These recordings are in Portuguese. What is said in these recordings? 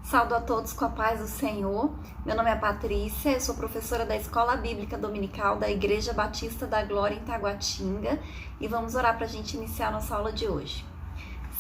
Saúdo a todos com a paz do Senhor. Meu nome é Patrícia, eu sou professora da Escola Bíblica Dominical da Igreja Batista da Glória em Taguatinga e vamos orar para a gente iniciar a nossa aula de hoje.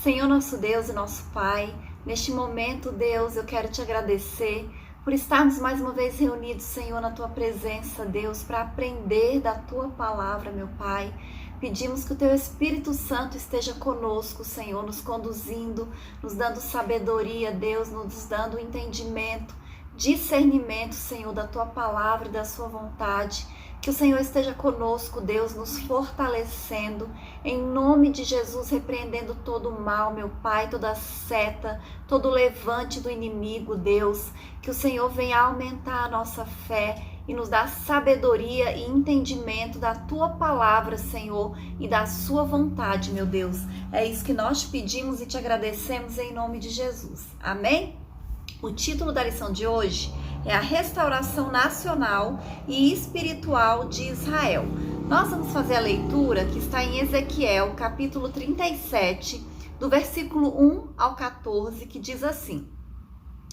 Senhor, nosso Deus e nosso Pai, neste momento, Deus, eu quero te agradecer por estarmos mais uma vez reunidos, Senhor, na Tua presença, Deus, para aprender da Tua palavra, meu Pai. Pedimos que o Teu Espírito Santo esteja conosco, Senhor, nos conduzindo, nos dando sabedoria, Deus, nos dando entendimento, discernimento, Senhor, da Tua palavra e da Sua vontade. Que o Senhor esteja conosco, Deus, nos fortalecendo, em nome de Jesus, repreendendo todo o mal, meu Pai, toda seta, todo levante do inimigo, Deus. Que o Senhor venha aumentar a nossa fé e nos dar sabedoria e entendimento da Tua palavra, Senhor, e da Sua vontade, meu Deus. É isso que nós te pedimos e te agradecemos em nome de Jesus. Amém? O título da lição de hoje é a restauração nacional e espiritual de Israel. Nós vamos fazer a leitura que está em Ezequiel, capítulo 37, do versículo 1 ao 14, que diz assim: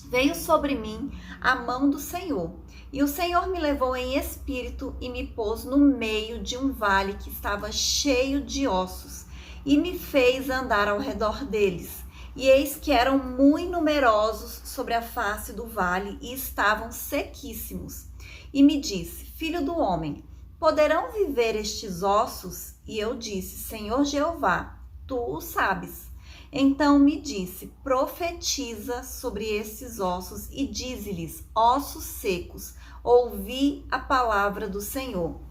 Veio sobre mim a mão do Senhor, e o Senhor me levou em espírito e me pôs no meio de um vale que estava cheio de ossos, e me fez andar ao redor deles. E eis que eram muito numerosos sobre a face do vale e estavam sequíssimos. E me disse: Filho do homem, poderão viver estes ossos? E eu disse: Senhor Jeová, tu o sabes. Então me disse: profetiza sobre esses ossos e dize-lhes: ossos secos, ouvi a palavra do Senhor.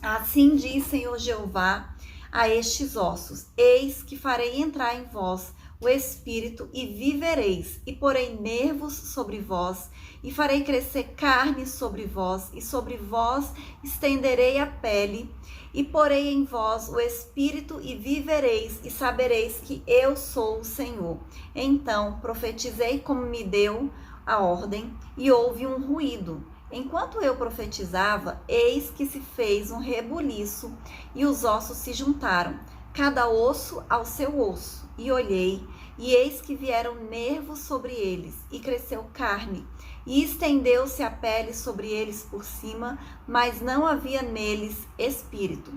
Assim diz Senhor Jeová a estes ossos: eis que farei entrar em vós o Espírito e vivereis, e porei nervos sobre vós, e farei crescer carne sobre vós, e sobre vós estenderei a pele, e porei em vós o Espírito e vivereis, e sabereis que eu sou o Senhor. Então profetizei como me deu a ordem, e houve um ruído. Enquanto eu profetizava, eis que se fez um rebuliço, e os ossos se juntaram, cada osso ao seu osso. E olhei, e eis que vieram nervos sobre eles, e cresceu carne, e estendeu-se a pele sobre eles por cima, mas não havia neles espírito.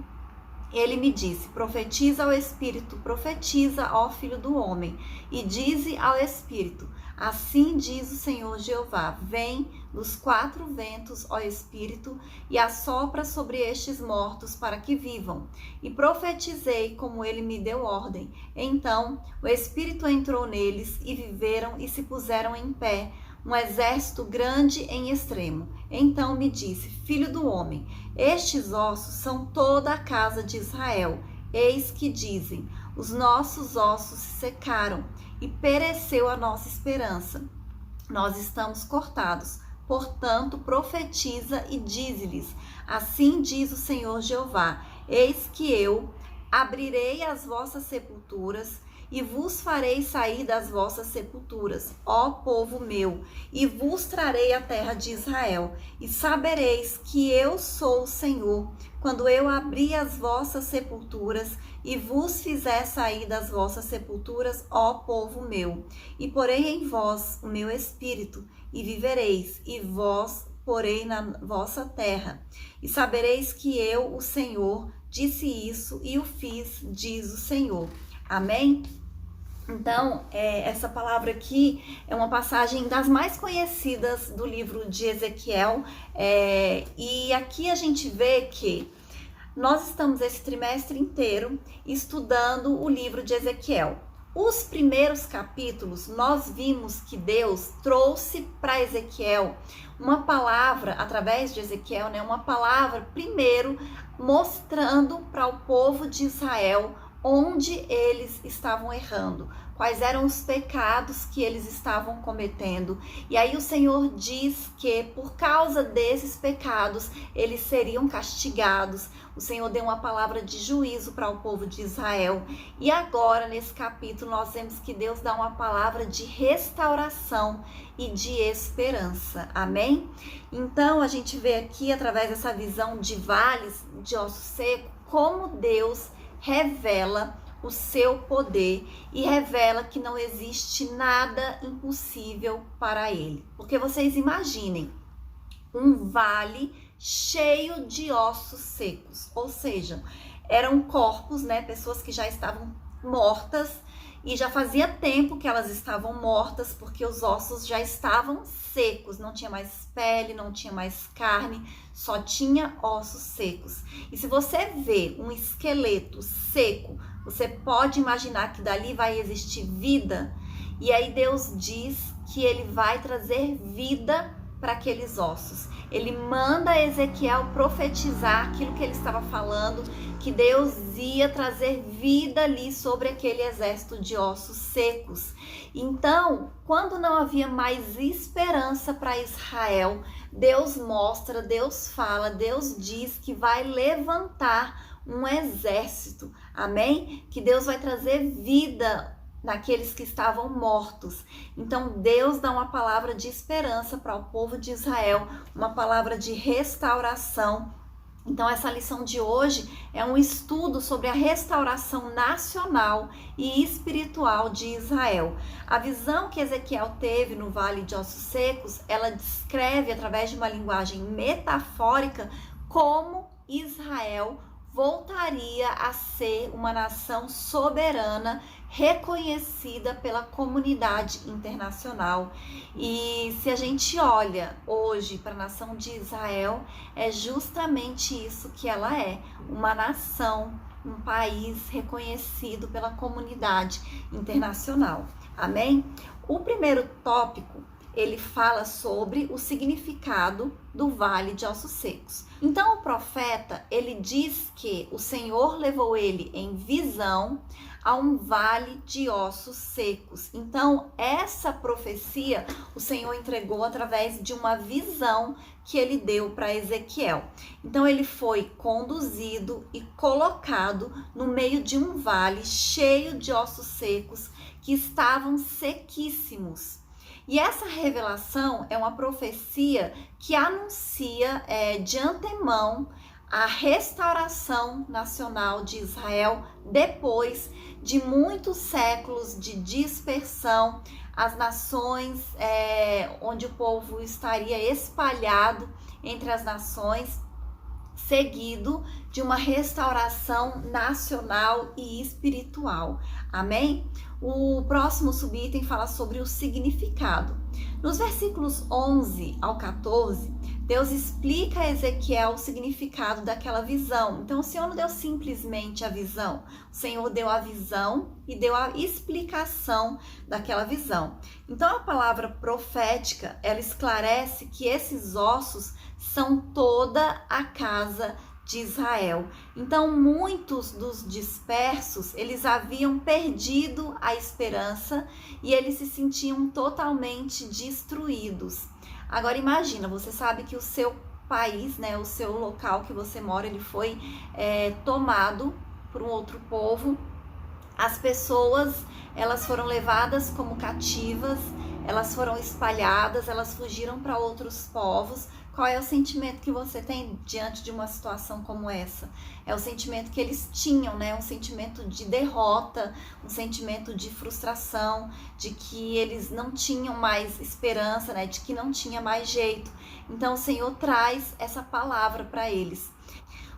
Ele me disse: profetiza ao Espírito, profetiza, ó Filho do homem, e dize ao Espírito: assim diz o Senhor Jeová: vem dos quatro ventos, ó Espírito, e assopra sobre estes mortos para que vivam. E profetizei como ele me deu ordem. Então o Espírito entrou neles, e viveram e se puseram em pé, um exército grande em extremo. Então me disse: Filho do homem, estes ossos são toda a casa de Israel. Eis que dizem: os nossos ossos se secaram, e pereceu a nossa esperança. Nós estamos cortados. Portanto, profetiza e dize-lhes: assim diz o Senhor Jeová: eis que eu abrirei as vossas sepulturas, e vos farei sair das vossas sepulturas, ó povo meu, e vos trarei a terra de Israel, e sabereis que eu sou o Senhor, quando eu abrir as vossas sepulturas, e vos fizer sair das vossas sepulturas, ó povo meu, e porei em vós o meu espírito, e vivereis, e vós porei na vossa terra, e sabereis que eu, o Senhor, disse isso e o fiz, diz o Senhor. Amém? Então, essa palavra aqui é uma passagem das mais conhecidas do livro de Ezequiel, e aqui a gente vê que nós estamos esse trimestre inteiro estudando o livro de Ezequiel. Os primeiros capítulos, nós vimos que Deus trouxe para Ezequiel uma palavra, através de Ezequiel, uma palavra primeiro mostrando para o povo de Israel onde eles estavam errando, quais eram os pecados que eles estavam cometendo. E aí o Senhor diz que por causa desses pecados eles seriam castigados. O Senhor deu uma palavra de juízo para o povo de Israel. E agora nesse capítulo nós vemos que Deus dá uma palavra de restauração e de esperança. Amém? Então a gente vê aqui, através dessa visão de vales de osso seco, como Deus revela o seu poder e revela que não existe nada impossível para ele. Porque vocês imaginem um vale cheio de ossos secos, ou seja, eram corpos, né, pessoas que já estavam mortas e já fazia tempo que elas estavam mortas porque os ossos já estavam secos, não tinha mais pele, não tinha mais carne, só tinha ossos secos. E se você vê um esqueleto seco, você pode imaginar que dali vai existir vida. E aí Deus diz que ele vai trazer vida para aqueles ossos. Ele manda Ezequiel profetizar aquilo que ele estava falando, que Deus ia trazer vida ali sobre aquele exército de ossos secos. Então, quando não havia mais esperança para Israel, Deus mostra, Deus fala, Deus diz que vai levantar um exército, amém? Que Deus vai trazer vida naqueles que estavam mortos. Então Deus dá uma palavra de esperança para o povo de Israel, uma palavra de restauração. Então essa lição de hoje é um estudo sobre a restauração nacional e espiritual de Israel. A visão que Ezequiel teve no Vale de Ossos Secos, ela descreve através de uma linguagem metafórica como Israel voltaria a ser uma nação soberana, reconhecida pela comunidade internacional. E se a gente olha hoje para a nação de Israel, é justamente isso que ela é, uma nação, um país reconhecido pela comunidade internacional. Amém? O primeiro tópico, ele fala sobre o significado do Vale de Ossos Secos. Então o profeta, ele diz que o Senhor levou ele em visão a um vale de ossos secos. Então essa profecia o Senhor entregou através de uma visão que ele deu para Ezequiel. Então ele foi conduzido e colocado no meio de um vale cheio de ossos secos que estavam sequíssimos. E essa revelação é uma profecia que anuncia de antemão a restauração nacional de Israel depois de muitos séculos de dispersão, as nações onde o povo estaria espalhado entre as nações, seguido de uma restauração nacional e espiritual. Amém? O próximo subitem fala sobre o significado. Nos versículos 11 ao 14, Deus explica a Ezequiel o significado daquela visão. Então, o Senhor não deu simplesmente a visão. O Senhor deu a visão e deu a explicação daquela visão. Então, a palavra profética, ela esclarece que esses ossos são toda a casa de Israel. Então, muitos dos dispersos, eles haviam perdido a esperança e eles se sentiam totalmente destruídos. Agora imagina, você sabe que o seu país, né, o seu local que você mora, ele foi tomado por um outro povo. As pessoas, elas foram levadas como cativas, elas foram espalhadas, elas fugiram para outros povos. Qual é o sentimento que você tem diante de uma situação como essa? É o sentimento que eles tinham, né? Um sentimento de derrota, um sentimento de frustração, de que eles não tinham mais esperança, né? De que não tinha mais jeito. Então o Senhor traz essa palavra para eles.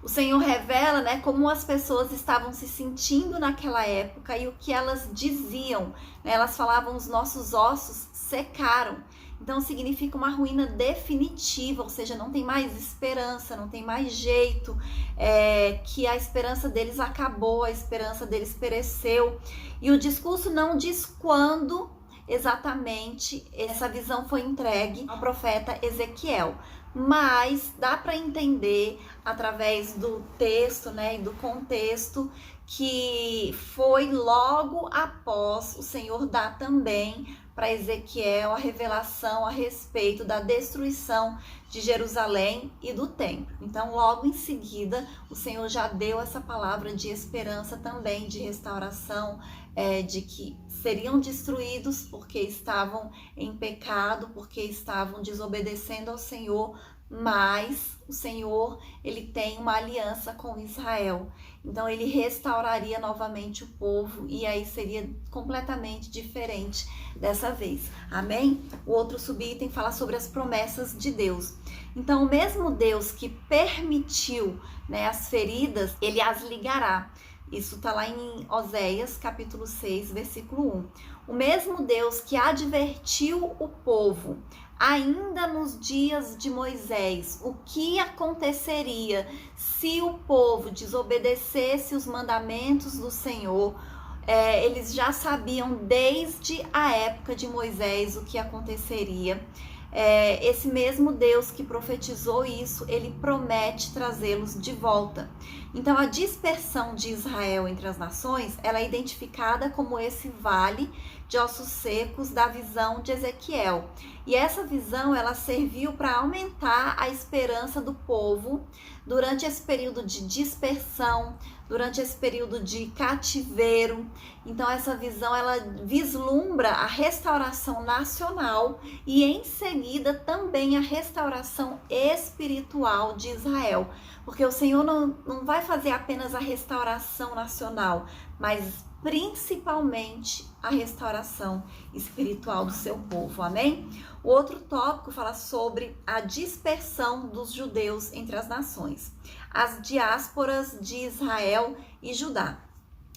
O Senhor revela, né, como as pessoas estavam se sentindo naquela época e o que elas diziam, né? Elas falavam, os nossos ossos secaram. Então significa uma ruína definitiva, ou seja, não tem mais esperança, não tem mais jeito, que a esperança deles acabou, a esperança deles pereceu. E o discurso não diz quando exatamente essa visão foi entregue ao profeta Ezequiel, mas dá para entender através do texto, né, e do contexto, que foi logo após o Senhor dar também para Ezequiel a revelação a respeito da destruição de Jerusalém e do templo. Então, logo em seguida, o Senhor já deu essa palavra de esperança também, de restauração, de que seriam destruídos porque estavam em pecado, porque estavam desobedecendo ao Senhor, mas o Senhor, ele tem uma aliança com Israel. Então ele restauraria novamente o povo e aí seria completamente diferente dessa vez. Amém? O outro subitem fala sobre as promessas de Deus. Então o mesmo Deus que permitiu, né, as feridas, ele as ligará. Isso está lá em Oséias, capítulo 6, versículo 1. O mesmo Deus que advertiu o povo, ainda nos dias de Moisés, o que aconteceria se o povo desobedecesse os mandamentos do Senhor. Eles já sabiam desde a época de Moisés o que aconteceria. Esse mesmo Deus que profetizou isso, ele promete trazê-los de volta. Então a dispersão de Israel entre as nações, ela é identificada como esse vale de ossos secos da visão de Ezequiel. E essa visão, ela serviu para aumentar a esperança do povo durante esse período de dispersão, durante esse período de cativeiro. Então essa visão, ela vislumbra a restauração nacional e em seguida também a restauração espiritual de Israel. Porque o Senhor não vai fazer apenas a restauração nacional, mas principalmente a restauração espiritual do seu povo, amém? O outro tópico fala sobre a dispersão dos judeus entre as nações, as diásporas de Israel e Judá.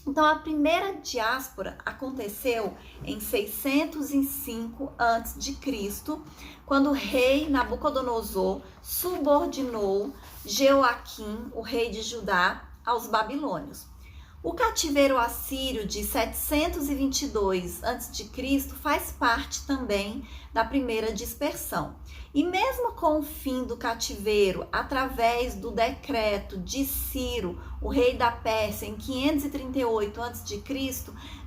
Então, a primeira diáspora aconteceu em 605 a.C., quando o rei Nabucodonosor subordinou Jeoaquim, o rei de Judá, aos babilônios. O cativeiro assírio de 722 a.C. faz parte também da primeira dispersão. E mesmo com o fim do cativeiro, através do decreto de Ciro, o rei da Pérsia, em 538 a.C.,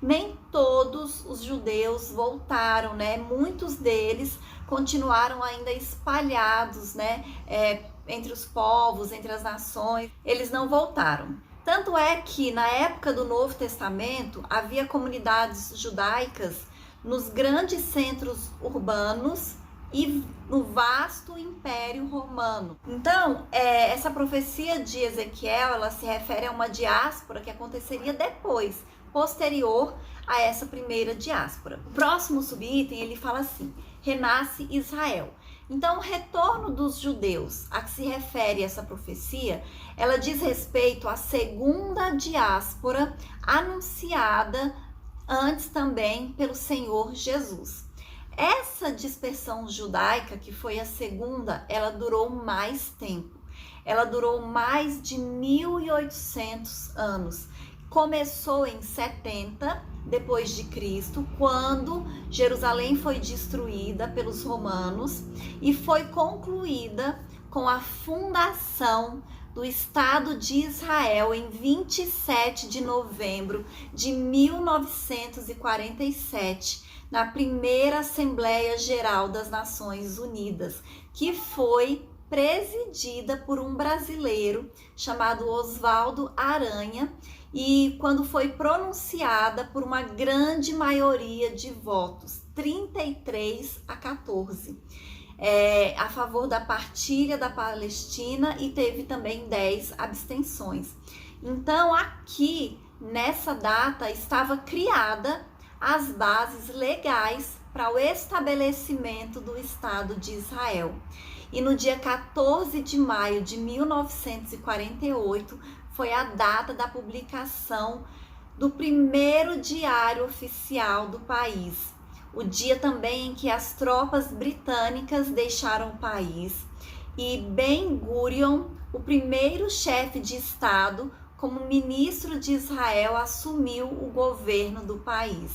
nem todos os judeus voltaram, né? Muitos deles continuaram ainda espalhados, né? Entre os povos, entre as nações, eles não voltaram. Tanto é que na época do Novo Testamento havia comunidades judaicas nos grandes centros urbanos e no vasto Império Romano. Então, essa profecia de Ezequiel, ela se refere a uma diáspora que aconteceria depois, posterior a essa primeira diáspora. O próximo subitem, ele fala assim: renasce Israel. Então, o retorno dos judeus a que se refere essa profecia, ela diz respeito à segunda diáspora anunciada antes também pelo Senhor Jesus. Essa dispersão judaica, que foi a segunda, ela durou mais tempo. Ela durou mais de 1800 anos. Começou em 70 depois de Cristo, quando Jerusalém foi destruída pelos romanos e foi concluída com a fundação do Estado de Israel em 27 de novembro de 1947, na primeira Assembleia Geral das Nações Unidas, que foi presidida por um brasileiro chamado Oswaldo Aranha, e quando foi pronunciada por uma grande maioria de votos, 33-14, a favor da partilha da Palestina, e teve também 10 abstenções. Então, aqui, nessa data, estava criada as bases legais para o estabelecimento do Estado de Israel. E no dia 14 de maio de 1948, foi a data da publicação do primeiro diário oficial do país. O dia também em que as tropas britânicas deixaram o país e Ben-Gurion, o primeiro chefe de Estado, como ministro de Israel, assumiu o governo do país.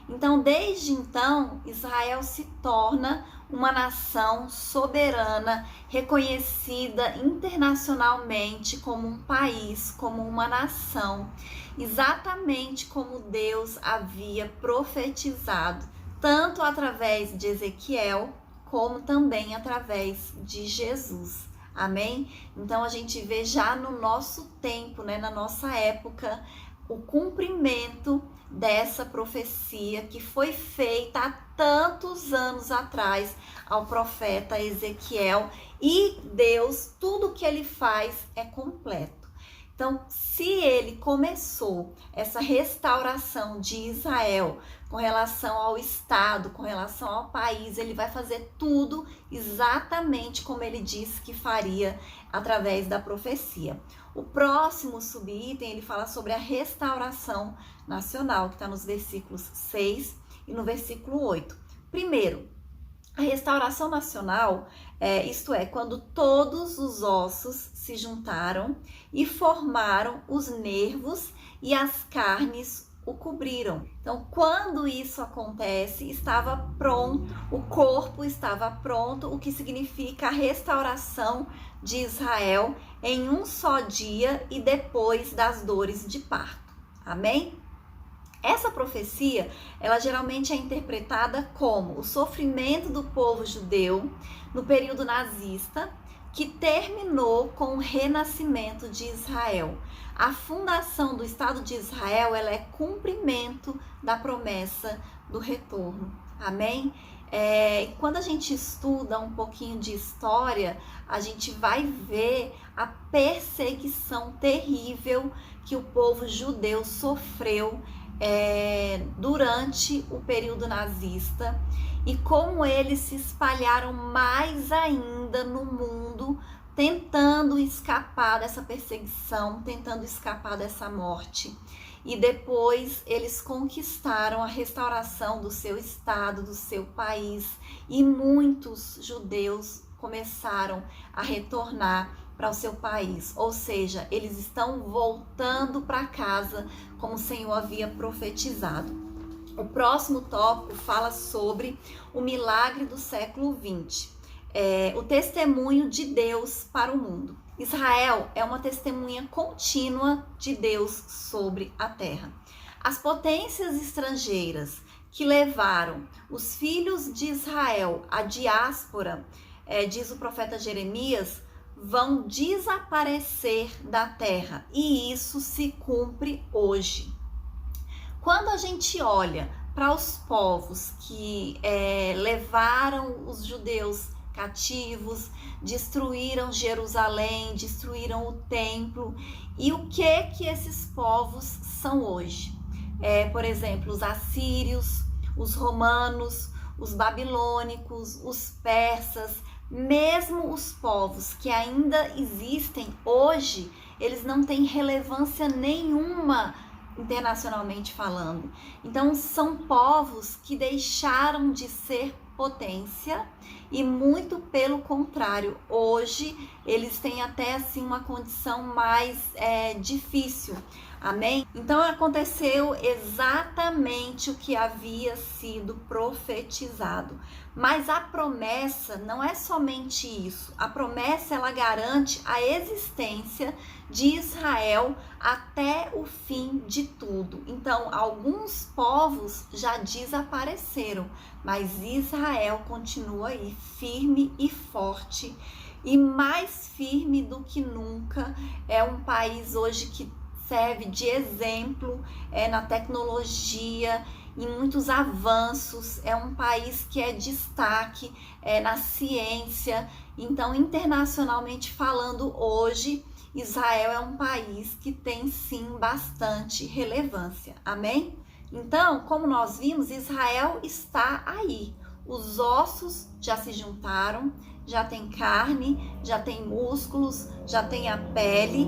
Então, desde então, Israel se torna uma nação soberana, reconhecida internacionalmente como um país, como uma nação, exatamente como Deus havia profetizado, tanto através de Ezequiel, como também através de Jesus. Amém? Então, a gente vê já no nosso tempo, né, na nossa época, o cumprimento dessa profecia que foi feita há tantos anos atrás ao profeta Ezequiel. E Deus, tudo que ele faz é completo. Então, se ele começou essa restauração de Israel com relação ao Estado, com relação ao país, ele vai fazer tudo exatamente como ele disse que faria através da profecia. O próximo subitem, ele fala sobre a restauração nacional, que está nos versículos 6 e no versículo 8. Primeiro, a restauração nacional, isto é, quando todos os ossos se juntaram e formaram os nervos e as carnes o cobriram. Então, quando isso acontece, estava pronto, o corpo estava pronto, o que significa a restauração de Israel em um só dia e depois das dores de parto. Amém? Essa profecia, ela geralmente é interpretada como o sofrimento do povo judeu no período nazista, que terminou com o renascimento de Israel. A fundação do Estado de Israel, ela é cumprimento da promessa do retorno. Amém? Quando a gente estuda um pouquinho de história, a gente vai ver a perseguição terrível que o povo judeu sofreu durante o período nazista e como eles se espalharam mais ainda no mundo, tentando escapar dessa perseguição, tentando escapar dessa morte. E depois eles conquistaram a restauração do seu estado, do seu país, e muitos judeus começaram a retornar para o seu país, ou seja, eles estão voltando para casa como o Senhor havia profetizado. O próximo tópico fala sobre o milagre do século XX, o testemunho de Deus para o mundo. Israel é uma testemunha contínua de Deus sobre a terra. As potências estrangeiras que levaram os filhos de Israel à diáspora, diz o profeta Jeremias, vão desaparecer da terra, e isso se cumpre hoje. Quando a gente olha para os povos que levaram os judeus cativos, destruíram Jerusalém, destruíram o templo, e o que esses povos são hoje? Por exemplo, os assírios, os romanos, os babilônicos, os persas. Mesmo os povos que ainda existem hoje, eles não têm relevância nenhuma internacionalmente falando. Então, são povos que deixaram de ser potência e, muito pelo contrário, hoje eles têm até assim uma condição mais difícil. Amém? Então aconteceu exatamente o que havia sido profetizado. Mas a promessa não é somente isso. A promessa, ela garante a existência de Israel até o fim de tudo. Então, alguns povos já desapareceram, mas Israel continua aí firme e forte, e mais firme do que nunca. É um país hoje que serve de exemplo na tecnologia, em muitos avanços, é um país que é destaque na ciência. Então, internacionalmente falando, hoje, Israel é um país que tem sim bastante relevância. Amém? Então, como nós vimos, Israel está aí. Os ossos já se juntaram, já tem carne, já tem músculos, já tem a pele,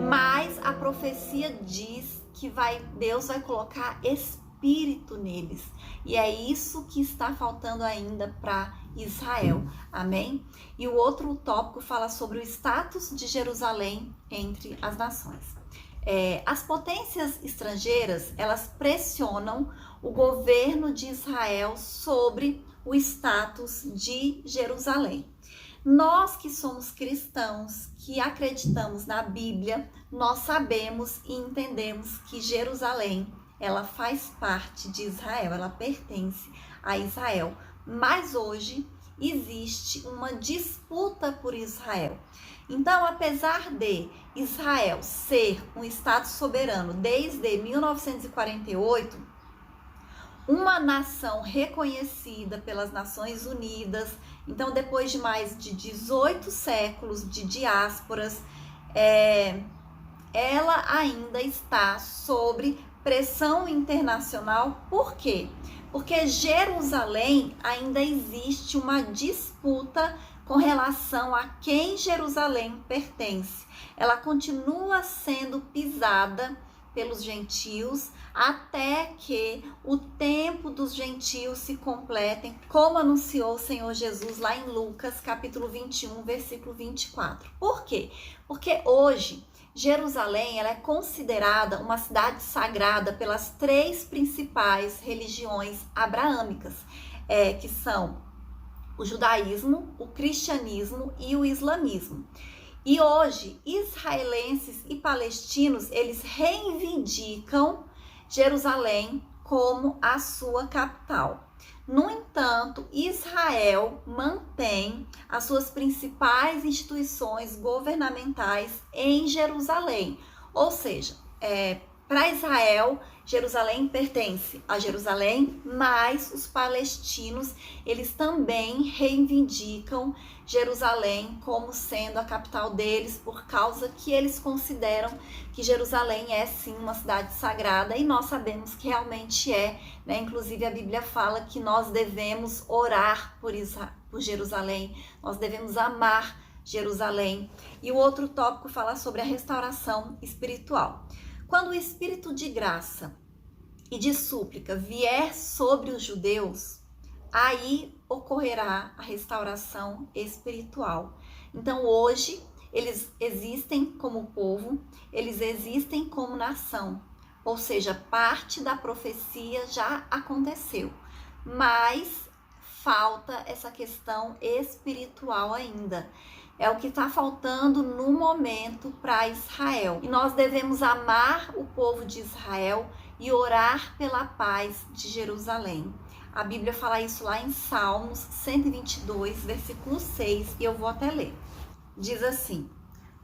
mas a profecia diz que Deus vai colocar espírito neles. E é isso que está faltando ainda para Israel. Amém? E o outro tópico fala sobre o status de Jerusalém entre as nações. As potências estrangeiras, elas pressionam o governo de Israel sobre o status de Jerusalém. Nós que somos cristãos, que acreditamos na Bíblia, nós sabemos e entendemos que Jerusalém, ela faz parte de Israel, ela pertence a Israel. Mas hoje existe uma disputa por Israel. Então, apesar de Israel ser um Estado soberano desde 1948, uma nação reconhecida pelas Nações Unidas. Então, depois de mais de 18 séculos de diásporas, ela ainda está sob pressão internacional. Por quê? Porque Jerusalém ainda existe uma disputa com relação a quem Jerusalém pertence. Ela continua sendo pisada pelos gentios até que o tempo dos gentios se completem, como anunciou o Senhor Jesus lá em Lucas, capítulo 21, versículo 24. Por quê? Porque hoje Jerusalém ela é considerada uma cidade sagrada pelas três principais religiões abraâmicas, que são o judaísmo, o cristianismo e o islamismo. E hoje, israelenses e palestinos, eles reivindicam Jerusalém como a sua capital. No entanto, Israel mantém as suas principais instituições governamentais em Jerusalém. Ou seja, para Israel, Jerusalém pertence a Jerusalém, mas os palestinos, eles também reivindicam Jerusalém como sendo a capital deles, por causa que eles consideram que Jerusalém é sim uma cidade sagrada, e nós sabemos que realmente é, né? Inclusive a Bíblia fala que nós devemos orar por Jerusalém, nós devemos amar Jerusalém. E o outro tópico fala sobre a restauração espiritual. Quando o espírito de graça e de súplica vier sobre os judeus, aí ocorrerá a restauração espiritual. Então hoje eles existem como povo, eles existem como nação, ou seja, parte da profecia já aconteceu, mas falta essa questão espiritual ainda. É o que está faltando no momento para Israel. E nós devemos amar o povo de Israel e orar pela paz de Jerusalém. A Bíblia fala isso lá em Salmos 122, versículo 6, e eu vou até ler. Diz assim: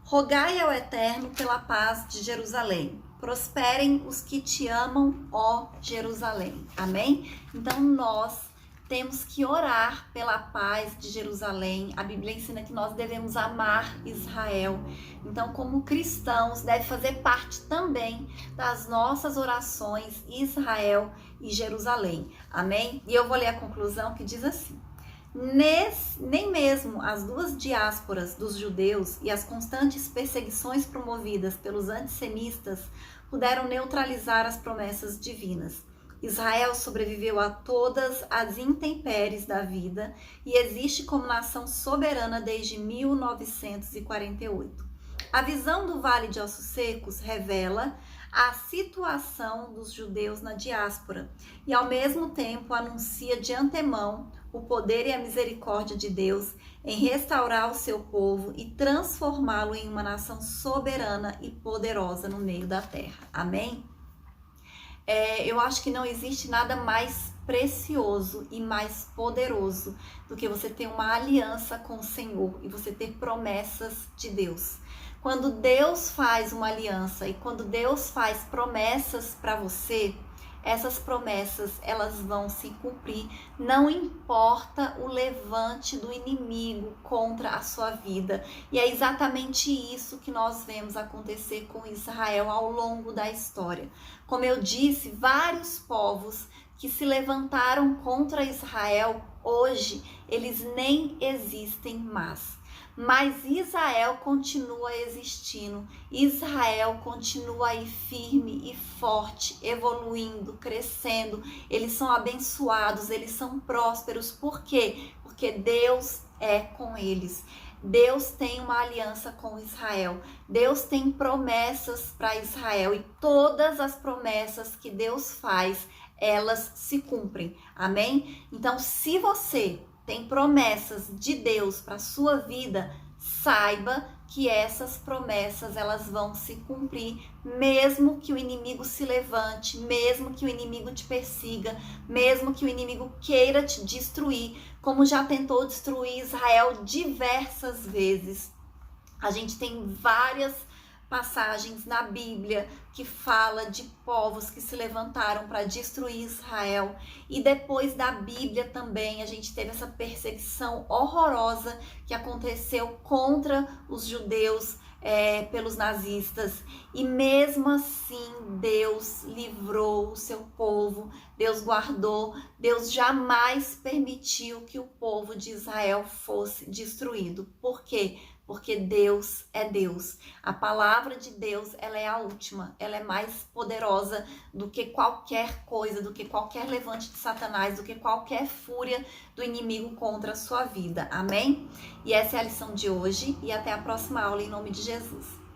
rogai ao Eterno pela paz de Jerusalém. Prosperem os que te amam, ó Jerusalém. Amém? Então nós temos que orar pela paz de Jerusalém. A Bíblia ensina que nós devemos amar Israel. Então, como cristãos, deve fazer parte também das nossas orações Israel e Jerusalém. Amém? E eu vou ler a conclusão que diz assim: nem mesmo as duas diásporas dos judeus e as constantes perseguições promovidas pelos antissemitas puderam neutralizar as promessas divinas. Israel sobreviveu a todas as intempéries da vida e existe como nação soberana desde 1948. A visão do Vale de Ossos Secos revela a situação dos judeus na diáspora e, ao mesmo tempo, anuncia de antemão o poder e a misericórdia de Deus em restaurar o seu povo e transformá-lo em uma nação soberana e poderosa no meio da terra. Amém? Eu acho que não existe nada mais precioso e mais poderoso do que você ter uma aliança com o Senhor e você ter promessas de Deus. Quando Deus faz uma aliança e quando Deus faz promessas para você, essas promessas elas vão se cumprir, não importa o levante do inimigo contra a sua vida. E é exatamente isso que nós vemos acontecer com Israel ao longo da história. Como eu disse, vários povos que se levantaram contra Israel, hoje eles nem existem mais. Mas Israel continua existindo, Israel continua aí firme e forte, evoluindo, crescendo. Eles são abençoados, eles são prósperos. Por quê? Porque Deus é com eles. Deus tem uma aliança com Israel. Deus tem promessas para Israel e todas as promessas que Deus faz, elas se cumprem. Amém? Então, se você tem promessas de Deus para a sua vida, saiba que essas promessas elas vão se cumprir, mesmo que o inimigo se levante, mesmo que o inimigo te persiga, mesmo que o inimigo queira te destruir, como já tentou destruir Israel diversas vezes. A gente tem várias passagens na Bíblia que fala de povos que se levantaram para destruir Israel. E depois da Bíblia também a gente teve essa perseguição horrorosa que aconteceu contra os judeus pelos nazistas. E mesmo assim Deus livrou o seu povo, Deus guardou, Deus jamais permitiu que o povo de Israel fosse destruído. Por quê? Porque Deus é Deus. A palavra de Deus, ela é a última, ela é mais poderosa do que qualquer coisa, do que qualquer levante de Satanás, do que qualquer fúria do inimigo contra a sua vida. Amém? E essa é a lição de hoje e até a próxima aula em nome de Jesus.